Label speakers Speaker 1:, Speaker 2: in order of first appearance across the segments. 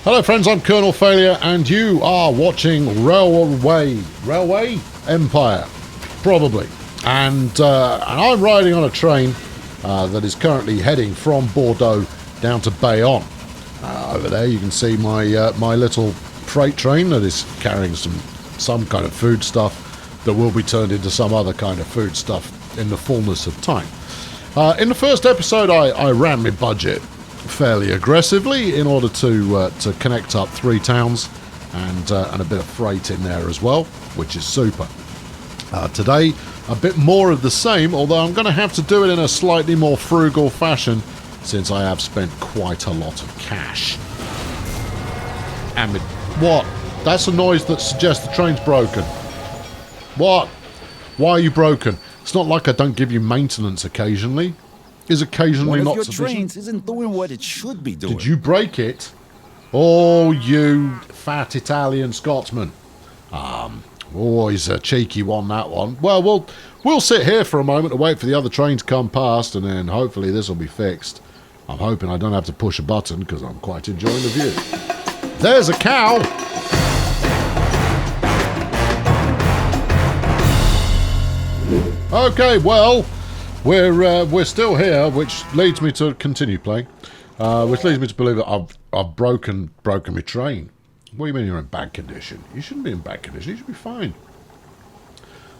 Speaker 1: Hello friends, I'm Colonel Failure and you are watching Railway Empire, probably. And I'm riding on a train that is currently heading from Bordeaux down to Bayonne. Over there you can see my my little freight train that is carrying some kind of food stuff that will be turned into some other kind of food stuff in the fullness of time. In the first episode I ran my budget fairly aggressively in order to connect up 3 towns and a bit of freight in there as well, which is super. Today, a bit more of the same, although I'm going to have to do it in a slightly more frugal fashion since I have spent quite a lot of cash. And what? That's a noise that suggests the train's broken. What? Why are you broken? It's not like I don't give you maintenance occasionally. Is occasionally not sufficient.
Speaker 2: One of your trains isn't doing what it should be doing.
Speaker 1: Did you break it? Oh, you fat Italian Scotsman. Always a cheeky one, that one. Well, we'll sit here for a moment to wait for the other train to come past, and then hopefully this will be fixed. I'm hoping I don't have to push a button, because I'm quite enjoying the view. There's a cow! Okay, well, we're still here, which leads me to continue playing. Which leads me to believe that I've broken my train. What do you mean you're in bad condition? You shouldn't be in bad condition. You should be fine.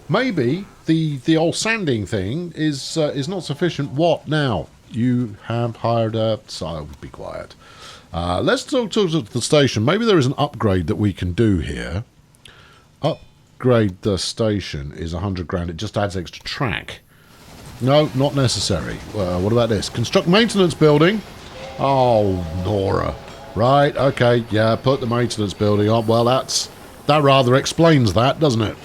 Speaker 1: Maybe the old sanding thing is not sufficient. What now? You have hired a... So be quiet. Let's talk to the station. Maybe there is an upgrade that we can do here. Upgrade the station is 100 grand. It just adds extra track. No, not necessary. What about this? Construct maintenance building. Oh, Nora. Right, okay, yeah, put the maintenance building on. Well, that rather explains that, doesn't it?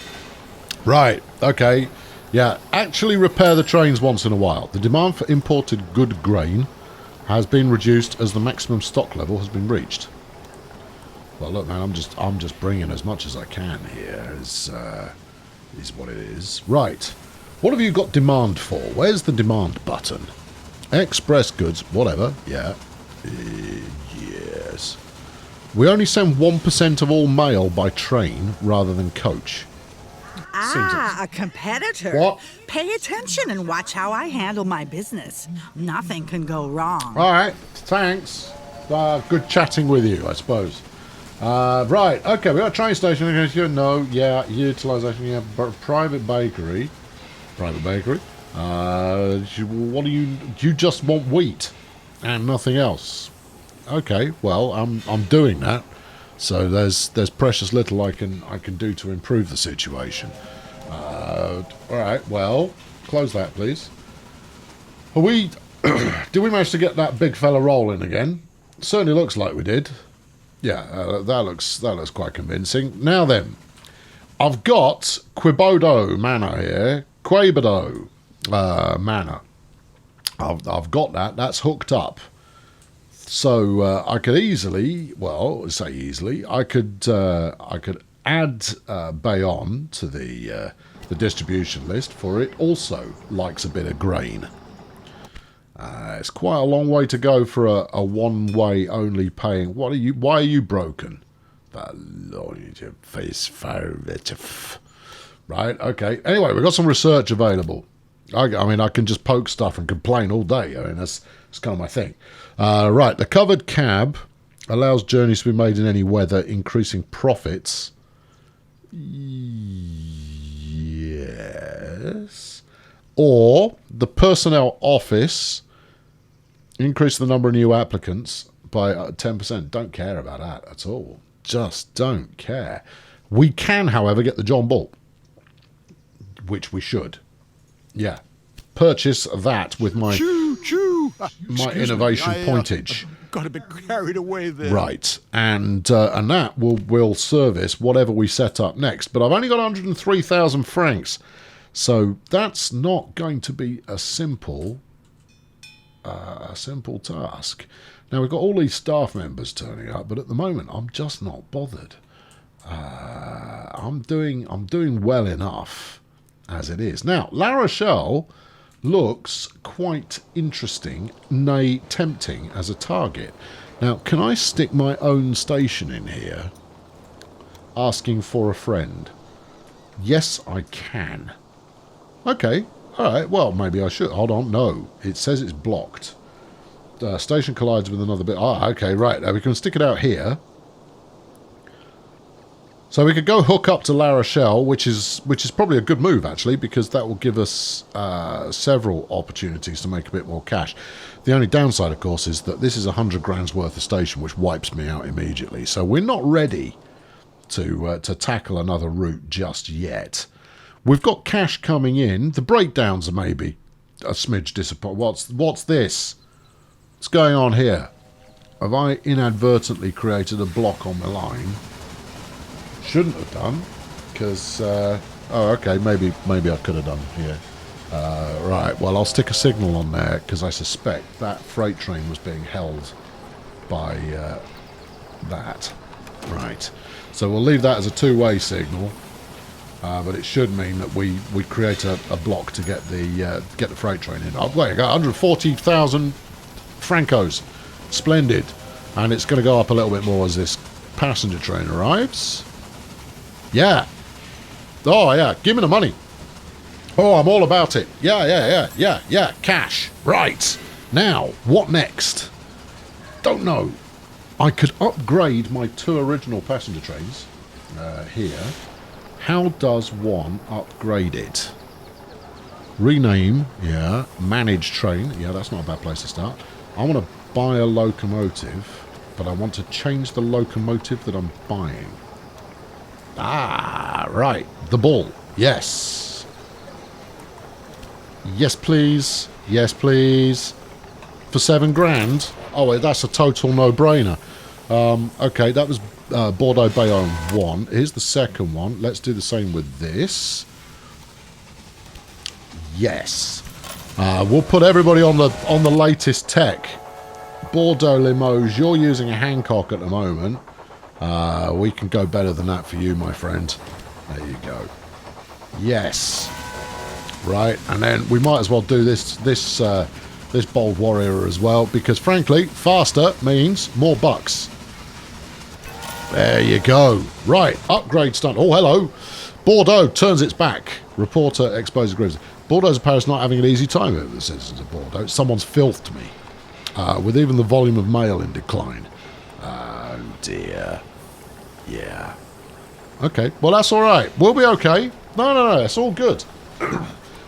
Speaker 1: Right, okay. Yeah, actually repair the trains once in a while. The demand for imported good grain has been reduced as the maximum stock level has been reached. Well, look, man, I'm just bringing as much as I can here. Is what it is. Right. What have you got demand for? Where's the demand button? Express goods, whatever. Yeah. Yes. We only send 1% of all mail by train rather than coach.
Speaker 3: A competitor.
Speaker 1: What?
Speaker 3: Pay attention and watch how I handle my business. Nothing can go wrong.
Speaker 1: All right. Thanks. Good chatting with you, I suppose. Right. Okay, we got a train station. No. Yeah. Utilization. Yeah. Private bakery. Private bakery. What do you just want wheat and nothing else? Okay, well, I'm doing that. So there's precious little I can do to improve the situation. All right, well, close that, please. Are we? Did we manage to get that big fella rolling again? Certainly looks like we did. Yeah, that looks quite convincing. Now then, I've got Quibodo Manor here. Quabodo Manor. I've got that. That's hooked up. So I could easily, well, say easily, I could add Bayonne to the distribution list, for it also likes a bit of grain. It's quite a long way to go for a one-way only paying. Why are you broken? Right, okay. Anyway, we've got some research available. I mean, I can just poke stuff and complain all day. I mean, that's kind of my thing. Right, the covered cab allows journeys to be made in any weather, increasing profits. Yes. Or the personnel office, increase the number of new applicants by 10%. Don't care about that at all. Just don't care. We can, however, get the John Bull, which we should. Yeah. Purchase that with my my innovation pointage.
Speaker 2: Got a bit carried away there.
Speaker 1: Right. And that will service whatever we set up next. But I've only got 103,000 francs. So that's not going to be a simple task. Now we've got all these staff members turning up, but at the moment I'm just not bothered. I'm doing well enough as it is. Now, La Rochelle looks quite interesting, nay tempting as a target. Now, can I stick my own station in here? Asking for a friend. Yes, I can. Okay. Alright, well, maybe I should. Hold on. No. It says it's blocked. Station collides with another bit. Ah, okay, right. Now we can stick it out here. So we could go hook up to La Rochelle, which is probably a good move, actually, because that will give us several opportunities to make a bit more cash. The only downside, of course, is that this is 100 grand's worth of station, which wipes me out immediately. So we're not ready to tackle another route just yet. We've got cash coming in. The breakdowns are maybe a smidge disappointing. What's this? What's going on here? Have I inadvertently created a block on my line? Shouldn't have done, because... oh, okay, maybe I could have done here. Right, well, I'll stick a signal on there, because I suspect that freight train was being held by that. Right, so we'll leave that as a two-way signal, but it should mean that we create a block to get the freight train in. Oh, wait, I got 140,000 francos. Splendid. And it's going to go up a little bit more as this passenger train arrives. Yeah. Oh, yeah. Give me the money. Oh, I'm all about it. Yeah. Cash. Right. Now, what next? Don't know. I could upgrade my two original passenger trains here. How does one upgrade it? Rename. Yeah. Manage train. Yeah, that's not a bad place to start. I want to buy a locomotive, but I want to change the locomotive that I'm buying. Ah, right. The bull. Yes. Yes, please. Yes, please. For 7 grand? Oh, wait, that's a total no-brainer. Okay, that was Bordeaux Bayonne 1. Here's the second one. Let's do the same with this. Yes. We'll put everybody on the latest tech. Bordeaux Limoges, you're using a Hancock at the moment. We can go better than that for you, my friend. There you go. Yes. Right, and then we might as well do this bold warrior as well, because frankly, faster means more bucks. There you go. Right, upgrade stunt. Oh, hello. Bordeaux turns its back. Reporter exposes grievances. Bordeaux's Paris not having an easy time over the citizens of Bordeaux. Someone's filthed me. With even the volume of mail in decline. Oh, dear. Yeah. Okay, well, that's all right. We'll be okay. No, it's all good.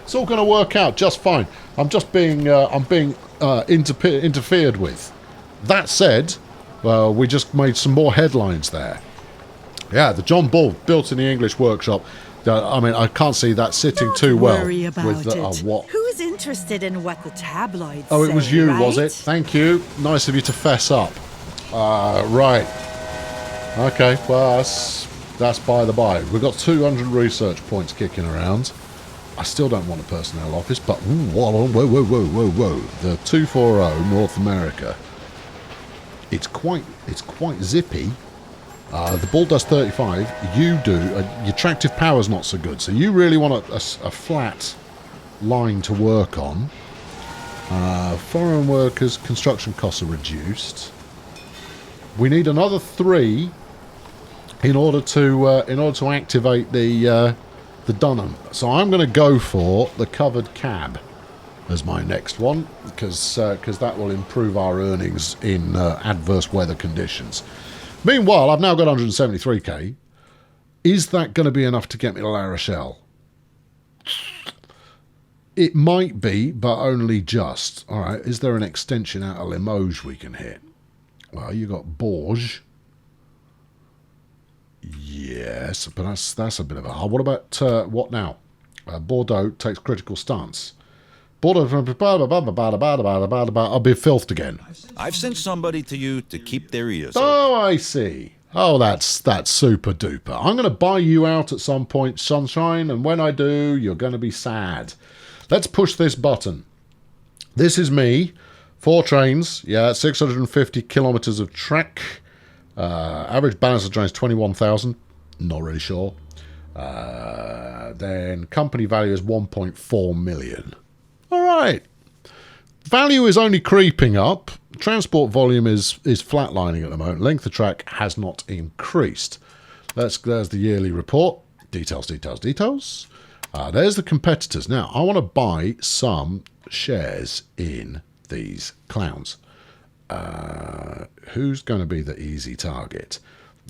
Speaker 1: It's all going to work out just fine. I'm just being interfered with. That said, well, we just made some more headlines there. Yeah, the John Bull built in the English workshop. I mean, I can't see that sitting too well.
Speaker 3: Don't worry about
Speaker 1: with
Speaker 3: it.
Speaker 1: What?
Speaker 3: Who's interested in what the tabloids
Speaker 1: Oh, it was
Speaker 3: say,
Speaker 1: you,
Speaker 3: right?
Speaker 1: was it? Thank you. Nice of you to fess up. Right. Okay, well, that's by the by. We've got 200 research points kicking around. I still don't want a personnel office, but whoa. The 240 North America. It's quite zippy. The Bull does 35. You do. Your tractive power's not so good, so you really want a flat line to work on. Foreign workers' construction costs are reduced. We need another 3 in order to activate the Dunham. So I'm going to go for the covered cab as my next one, because that will improve our earnings in adverse weather conditions. Meanwhile, I've now got 173k. Is that going to be enough to get me to La Rochelle? It might be, but only just. All right, is there an extension out of Limoges we can hit? Well, you got Bourges. Yes, but that's a bit of a... What about... what now? Bordeaux takes critical stance. Bordeaux... I'll be filthed again.
Speaker 2: I've sent somebody to you to keep their ears open.
Speaker 1: Oh, I see. Oh, that's super duper. I'm going to buy you out at some point, sunshine, and when I do, you're going to be sad. Let's push this button. This is me. 4 trains. Yeah, 650 kilometers of track. Average balance of trains 21,000. Not really sure. Then company value is 1.4 million. All right. value is only creeping up. Transport volume is flatlining at the moment. Length of track has not increased. There's the yearly report. Details, details, details. There's the competitors. Now, I want to buy some shares in these clowns. Who's going to be the easy target?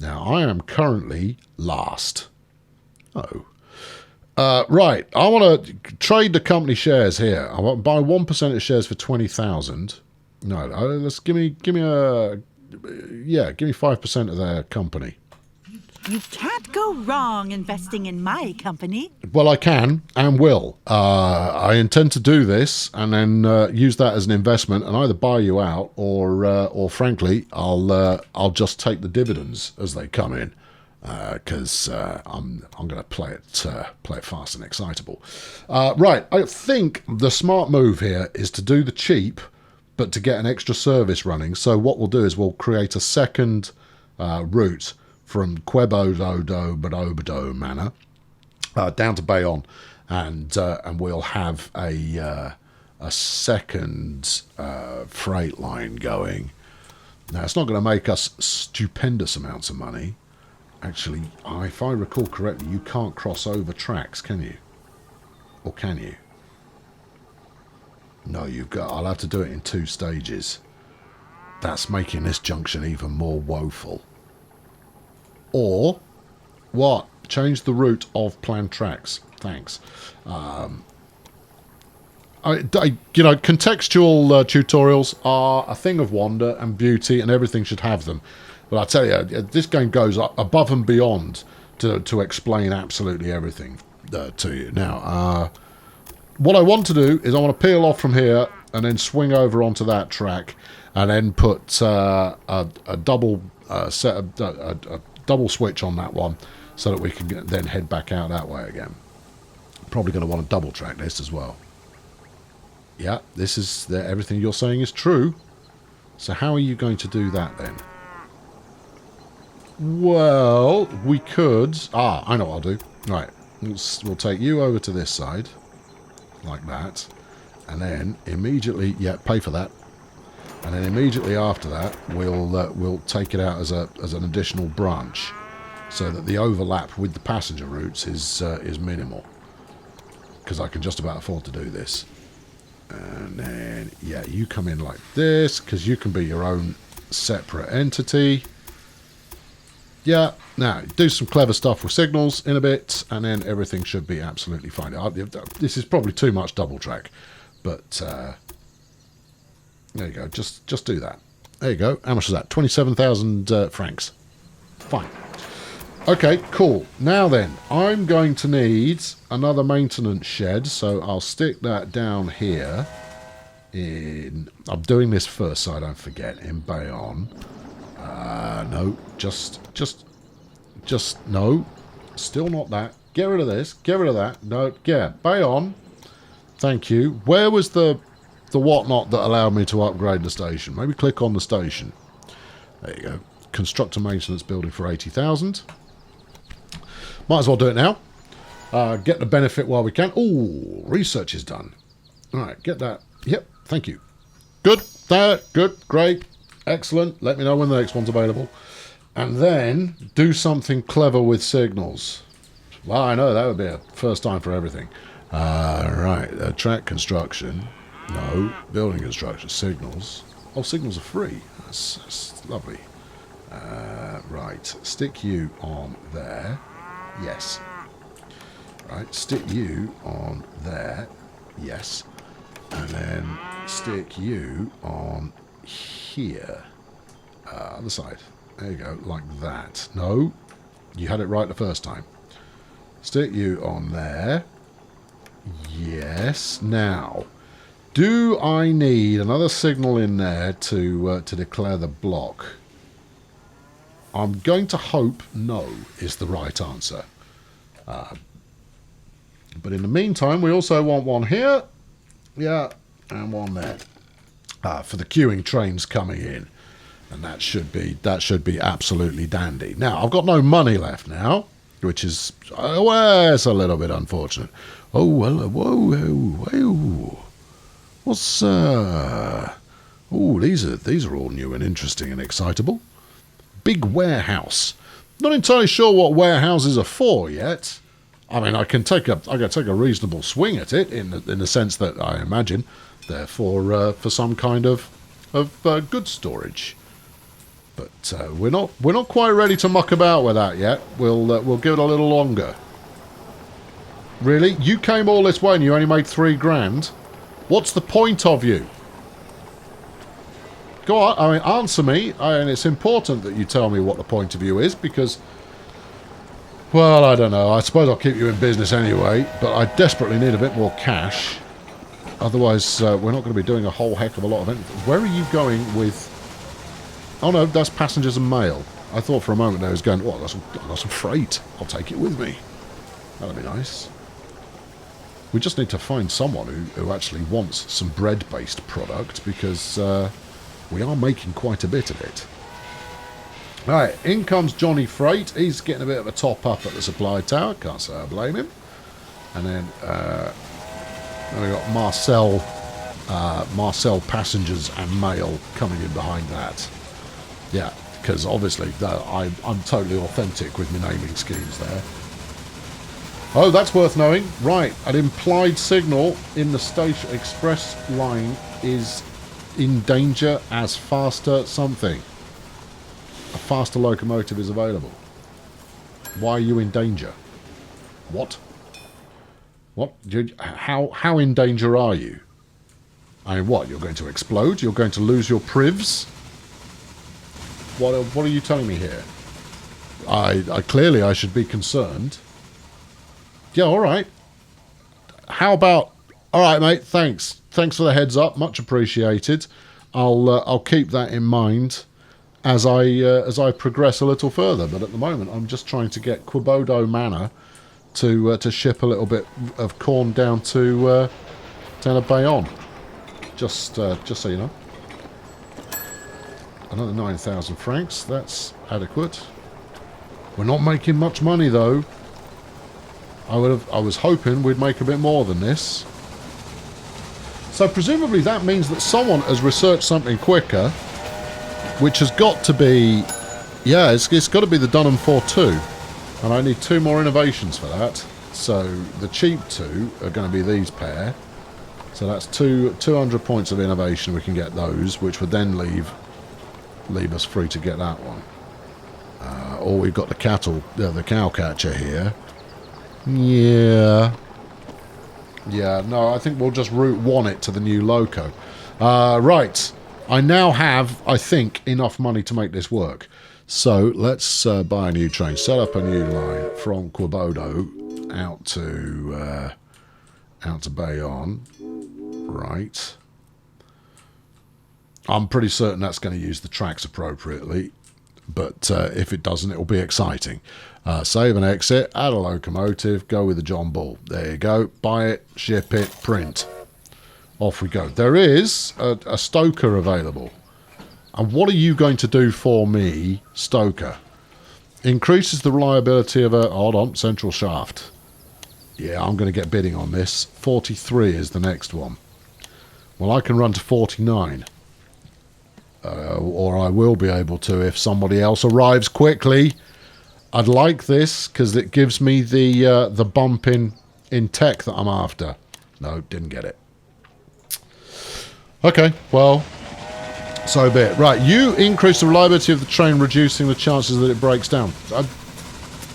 Speaker 1: Now, I am currently last. Oh. Right. I want to trade the company shares here. I want to buy 1% of shares for 20,000. No, let's give me 5% of their company.
Speaker 3: You can't go wrong investing in my company.
Speaker 1: Well, I can and will. I intend to do this and then use that as an investment and either buy you out or frankly, I'll just take the dividends as they come in because I'm going to play it fast and excitable. Right, I think the smart move here is to do the cheap, but to get an extra service running. So what we'll do is we'll create a second route from Quebodo Manor down to Bayonne, and we'll have a second freight line going. Now, it's not going to make us stupendous amounts of money. Actually, if I recall correctly, you can't cross over tracks, can you? Or can you? No, I'll have to do it in 2 stages. That's making this junction even more woeful. Or, what? Change the route of planned tracks. Thanks. Contextual tutorials are a thing of wonder and beauty, and everything should have them. But I tell you, this game goes above and beyond to explain absolutely everything to you. Now, what I want to do is I want to peel off from here and then swing over onto that track, and then put a double double switch on that one so that we can then head back out that way again. Probably going to want to double track this as well. Yeah, this is everything you're saying is true. So how are you going to do that then? Well, we could... I know what I'll do. Right, we'll take you over to this side, like that, and then immediately, pay for that. And then immediately after that, we'll take it out as an additional branch, so that the overlap with the passenger routes is minimal. Because I can just about afford to do this. And then you come in like this, because you can be your own separate entity. Yeah, now do some clever stuff with signals in a bit, and then everything should be absolutely fine. This is probably too much double track, but. There you go. Just do that. There you go. How much is that? 27,000 francs. Fine. Okay, cool. Now then, I'm going to need another maintenance shed, so I'll stick that down here. I'm doing this first so I don't forget. In Bayonne. No. Just no. Still not that. Get rid of this. Get rid of that. No. Yeah. Bayonne. Thank you. Where was the whatnot that allowed me to upgrade the station? Maybe click on the station. There you go. Construct a maintenance building for 80,000. Might as well do it now. Get the benefit while we can. Oh, research is done. All right, get that. Yep, thank you. Good, there, good, great, excellent. Let me know when the next one's available. And then do something clever with signals. Well, I know that would be a first time for everything. Right, track construction. No, building construction, signals. Oh, signals are free. That's lovely. Right, stick you on there. Yes. Right, stick you on there. Yes. And then stick you on here. Other side. There you go, like that. No, you had it right the first time. Stick you on there. Yes. Now, do I need another signal in there to declare the block? I'm going to hope no is the right answer. But in the meantime, we also want one here. Yeah, and one there. For the queuing trains coming in. And that should be absolutely dandy. Now, I've got no money left now, which is, well, it's a little bit unfortunate. Oh, well, whoa. What's these are all new and interesting and excitable. Big warehouse. Not entirely sure what warehouses are for yet. I mean, I can take a reasonable swing at it in the sense that I imagine they're for some kind of goods storage. But we're not quite ready to muck about with that yet. We'll give it a little longer. Really? You came all this way and you only made 3 grand? What's the point of you? Go on, I mean, answer me, and it's important that you tell me what the point of view is, because, well, I don't know, I suppose I'll keep you in business anyway, but I desperately need a bit more cash. Otherwise, we're not going to be doing a whole heck of a lot of anything. Where are you going with... Oh no, that's passengers and mail. I thought for a moment there was going, oh, I got some freight. I'll take it with me. That'd be nice. We just need to find someone who actually wants some bread-based product, because... we are making quite a bit of it. Right, in comes Johnny Freight. He's getting a bit of a top up at the supply tower. Can't say I blame him. And then we've got Marcel Passengers and Mail coming in behind that. Yeah, because obviously I'm totally authentic with my naming schemes there. Oh, that's worth knowing. Right, an implied signal in the station express line is... in danger as faster something. A faster locomotive is available. Why are you in danger? What? What? How in danger are you? I mean, what? You're going to explode? You're going to lose your privs? What are you telling me here? I clearly I should be concerned. Yeah, all right. How about... All right, mate, thanks. Thanks for the heads up, much appreciated. I'll keep that in mind as I progress a little further. But at the moment, I'm just trying to get Quibodo Manor to ship a little bit of corn down to Bayonne. Just so you know. Another 9,000 francs. That's adequate. We're not making much money though. I was hoping we'd make a bit more than this. So presumably that means that someone has researched something quicker, which has got to be... Yeah, it's got to be the Dunham 4-2. And I need 2 more innovations for that. So the cheap 2 are going to be these pair. So that's 200 points of innovation. We can get those, which would then leave us free to get that one. Or we've got the cow catcher here. Yeah... Yeah, no, I think we'll just route 1 it to the new loco. Right. I now have, I think, enough money to make this work. So let's buy a new train. Set up a new line from Quibodo out to Bayonne. Right. I'm pretty certain that's going to use the tracks appropriately. But if it doesn't, it'll be exciting. Save and exit, add a locomotive, go with the John Bull. There you go. Buy it, ship it, print. Off we go. There is a stoker available. And what are you going to do for me, stoker? Increases the reliability of a... Hold on, central shaft. Yeah, I'm going to get bidding on this. 43 is the next one. Well, I can run to 49. Or I will be able to if somebody else arrives quickly. I'd like this because it gives me the bump in tech that I'm after. No, didn't get it. Okay, well, so be it. Right, you increase the reliability of the train, reducing the chances that it breaks down.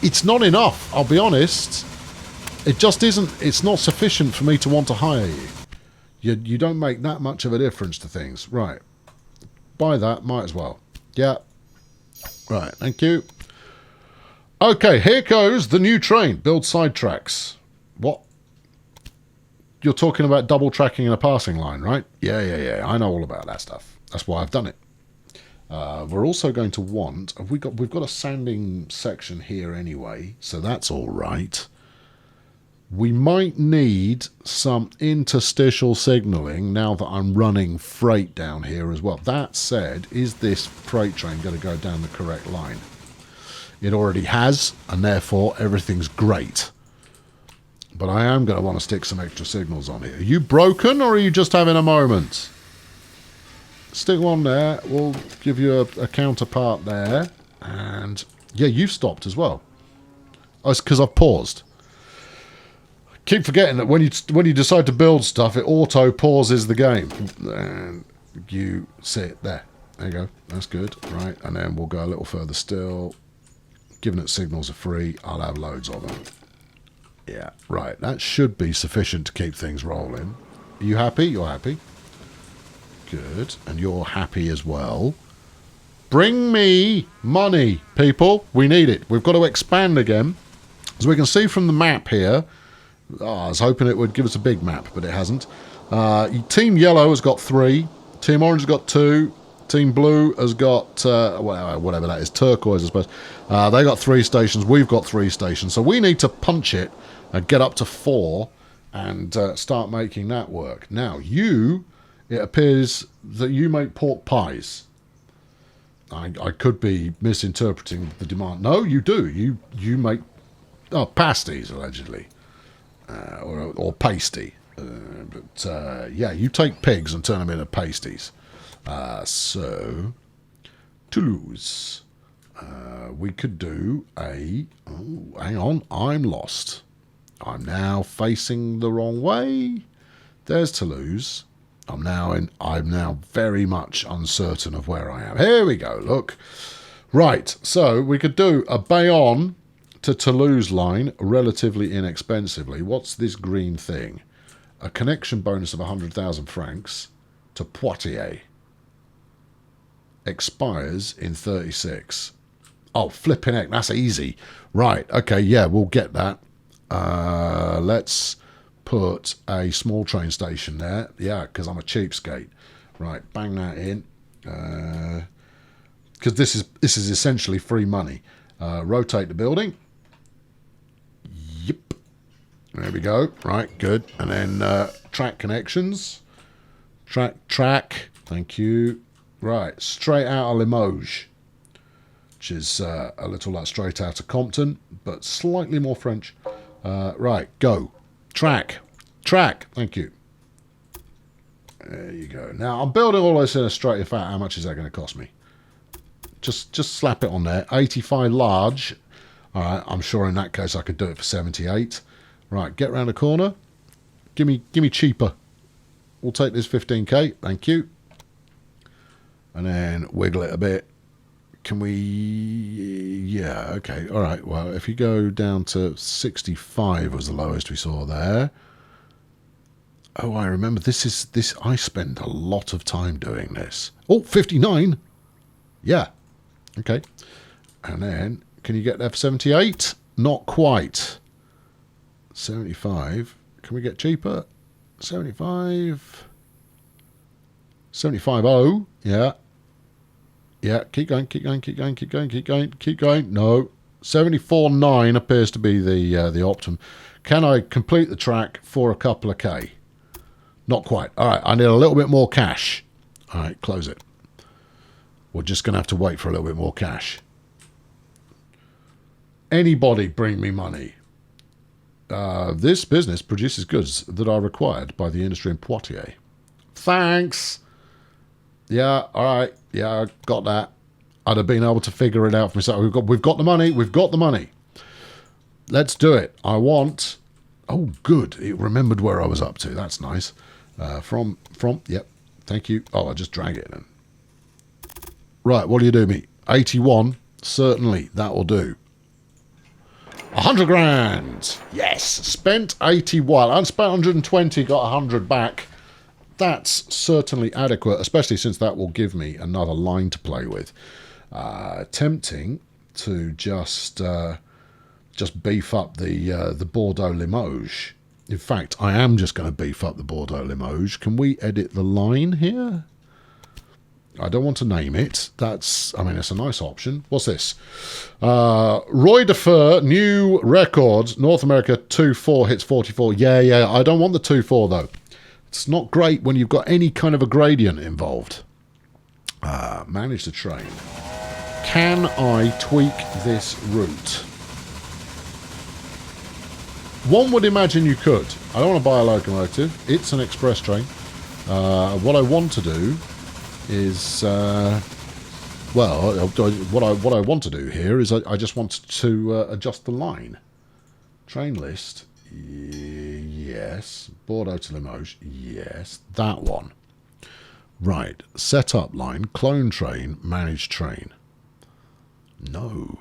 Speaker 1: It's not enough, I'll be honest. It just isn't. It's not sufficient for me to want to hire you. You don't make that much of a difference to things. Right. Buy that, might as well. Yeah. Right, thank you. Okay, here goes the new train. Build side tracks. What? You're talking about double tracking in a passing line, right? Yeah. I know all about that stuff. That's why I've done it. We're also going to want... We've got a sanding section here anyway, so that's all right. We might need some interstitial signalling now that I'm running freight down here as well. That said, is this freight train going to go down the correct line? It already has, and therefore everything's great. But I am going to want to stick some extra signals on it. Are you broken or are you just having a moment? Stick one there. We'll give you a counterpart there. And yeah, you've stopped as well. Oh, it's because I've paused. Keep forgetting that when you decide to build stuff, it auto pauses the game. And you sit there. There you go. That's good. Right. And then we'll go a little further still. Given that signals are free, I'll have loads of them. Yeah. Right. That should be sufficient to keep things rolling. Are you happy? You're happy. Good. And you're happy as well. Bring me money, people. We need it. We've got to expand again. As we can see from the map here, I was hoping it would give us a big map, but it hasn't. Team Yellow has got 3. Team Orange has got 2. Team Blue has got, well, whatever that is, turquoise, I suppose. They got 3 stations. We've got 3 stations. So we need to punch it and get up to 4 and start making that work. Now, it appears that you make pork pies. I could be misinterpreting the demand. No, you do. You make pasties, allegedly. Or pasty. Yeah, you take pigs and turn them into pasties. So, Toulouse. We could do a... Oh, hang on. I'm lost. I'm now facing the wrong way. There's Toulouse. I'm now very much uncertain of where I am. Here we go, look. Right, so we could do a Bayonne to Toulouse line relatively inexpensively. What's this green thing? A connection bonus of 100,000 francs to Poitiers. Expires in 36. Oh, flipping heck, that's easy. Right, okay, yeah, we'll get that. Let's put a small train station there. Yeah, because I'm a cheapskate. Right, bang that in. Because this is essentially free money. Rotate the building. Yep. There we go. Right, good. And then track connections. Track. Thank you. Right, straight out of Limoges. Which is a little like straight out of Compton, but slightly more French. Right, go. Track. Thank you. There you go. Now, I'm building all this in a straight fat. How much is that going to cost me? Just slap it on there. 85 large. All right, I'm sure in that case I could do it for 78. Right, get round the corner. Give me cheaper. We'll take this 15k. Thank you. And then wiggle it a bit. Can we... Yeah, okay. All right, well, if you go down to 65 was the lowest we saw there. Oh, I remember this. I spend a lot of time doing this. Oh, 59. Yeah. Okay. And then, can you get there for 78? Not quite. 75. Can we get cheaper? 75. 75.0. Yeah. Yeah, keep going. No. 74.9 appears to be the optimum. Can I complete the track for a couple of K? Not quite. All right, I need a little bit more cash. All right, close it. We're just going to have to wait for a little bit more cash. Anybody bring me money. This business produces goods that are required by the industry in Poitiers. Thanks. Yeah, all right. Yeah, I got that. I'd have been able to figure it out for myself. We've got the money. We've got the money. Let's do it. I want... Oh, good. It remembered where I was up to. That's nice. From, yep. Thank you. Oh, I just drag it then. Right, what do you do me? 81. Certainly, that will do. 100 grand. Yes. Spent 81. I spent 120, got 100 back. That's certainly adequate, especially since that will give me another line to play with. Tempting to just beef up the Bordeaux Limoges. In fact, I am just going to beef up the Bordeaux Limoges. Can we edit the line here? I don't want to name it. It's a nice option. What's this? Roy Defer, new record, North America 2-4 hits 44. Yeah, I don't want the 2-4 though. It's not great when you've got any kind of a gradient involved. Manage the train. Can I tweak this route? One would imagine you could. I don't want to buy a locomotive. It's an express train. What I want to do is... well, what I want to do here is I just want to adjust the line. Train list. Yes. Bordeaux to Limoges. Yes. That one. Right. Setup line. Clone train. Manage train. No.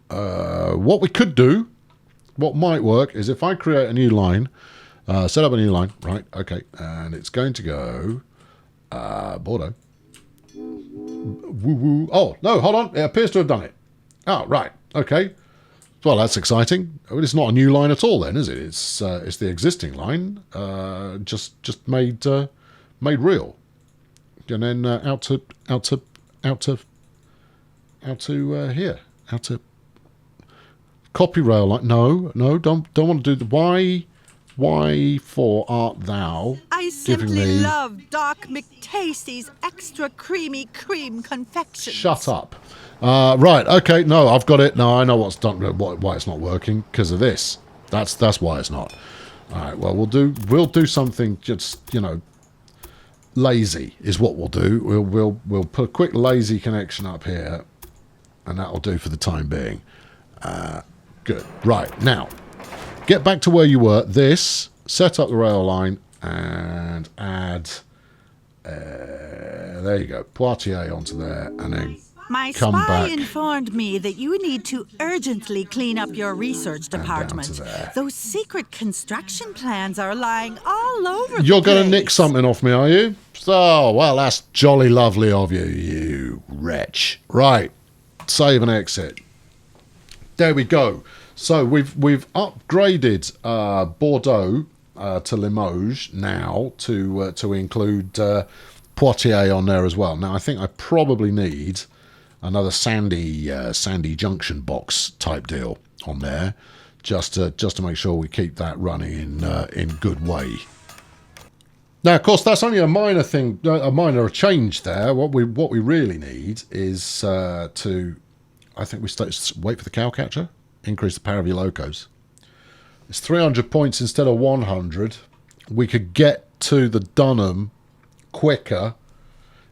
Speaker 1: What we could do, what might work, is if I create a new line, set up a new line, right, okay, and it's going to go Bordeaux. Woo-woo. Oh, no, hold on, it appears to have done it. Oh, right, okay. Well, that's exciting. Well, it's not a new line at all then, is it? It's the existing line, just made real. And then out to here. Out to copy rail line. No, don't want to do the why for art thou
Speaker 3: I
Speaker 1: giving
Speaker 3: simply
Speaker 1: me
Speaker 3: love Doc McTasty's extra creamy cream confections.
Speaker 1: shut up. Right, okay, no, I've got it. No, I know what's done, why it's not working, because of this. That's why it's not. Alright, well we'll do something just, you know, lazy is what we'll do. We'll put a quick lazy connection up here. And that'll do for the time being. Good. Right, now, get back to where you were. This, set up the rail line, and add, there you go, Poitiers onto there, and then
Speaker 3: My
Speaker 1: come
Speaker 3: spy
Speaker 1: back.
Speaker 3: informed me that you need to urgently clean up your research
Speaker 1: down to
Speaker 3: department.
Speaker 1: there.
Speaker 3: Those secret construction plans are lying all over
Speaker 1: You're
Speaker 3: the place.
Speaker 1: going to nick something off me, are you? Oh, well, that's jolly lovely of you, you wretch. Right, save and exit. There we go. So we've upgraded Bordeaux to Limoges now to include Poitiers on there as well. Now I think I probably need another sandy junction box type deal on there, just to make sure we keep that running in good way. Now, of course, that's only a minor thing, a minor change there. What we really need is to, I think we wait for the cow catcher, increase the power of your locos. It's 300 points instead of 100. We could get to the Dunham quicker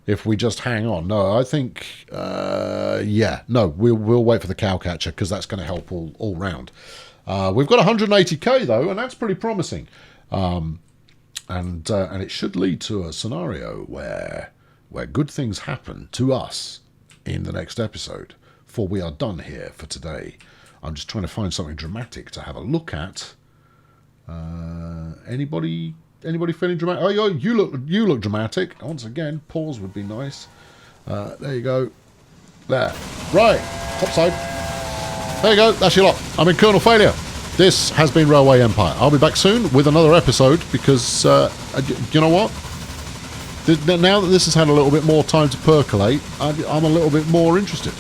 Speaker 1: if we just hang on. No, I think, yeah, no, we'll wait for the cow catcher because that's going to help all round. We've got 180k though, and that's pretty promising. And it should lead to a scenario where good things happen to us in the next episode. For we are done here for today. I'm just trying to find something dramatic to have a look at. Anybody feeling dramatic? Oh, you look dramatic. Once again, pause would be nice. There you go. There. Right. Topside. There you go. That's your lot. I'm in Colonel Failure. This has been Railway Empire. I'll be back soon with another episode because, you know what? Now that this has had a little bit more time to percolate, I'm a little bit more interested.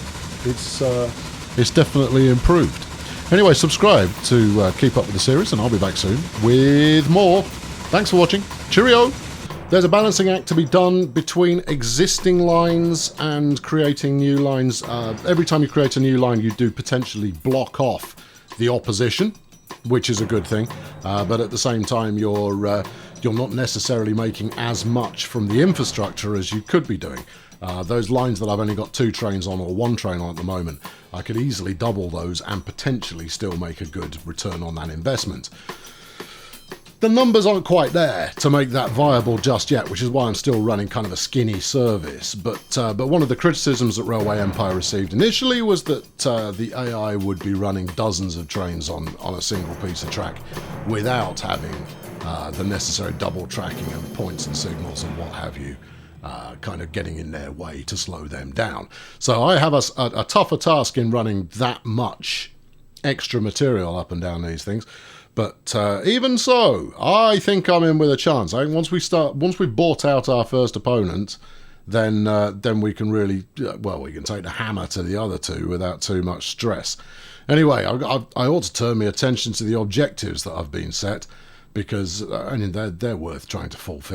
Speaker 1: It's definitely improved. Anyway, subscribe to keep up with the series, and I'll be back soon with more. Thanks for watching. Cheerio! There's a balancing act to be done between existing lines and creating new lines. Every time you create a new line, you do potentially block off the opposition, which is a good thing. But at the same time, you're not necessarily making as much from the infrastructure as you could be doing. Those lines that I've only got 2 trains on or 1 train on at the moment, I could easily double those and potentially still make a good return on that investment. The numbers aren't quite there to make that viable just yet, which is why I'm still running kind of a skinny service. But one of the criticisms that Railway Empire received initially was that the AI would be running dozens of trains on a single piece of track without having the necessary double tracking and points and signals and what have you. Kind of getting in their way to slow them down. So I have a tougher task in running that much extra material up and down these things. But even so, I think I'm in with a chance. I think once we've bought out our first opponent, then we can really, we can take the hammer to the other 2 without too much stress. Anyway, I ought to turn my attention to the objectives that have been set, because I mean, they're worth trying to fulfill.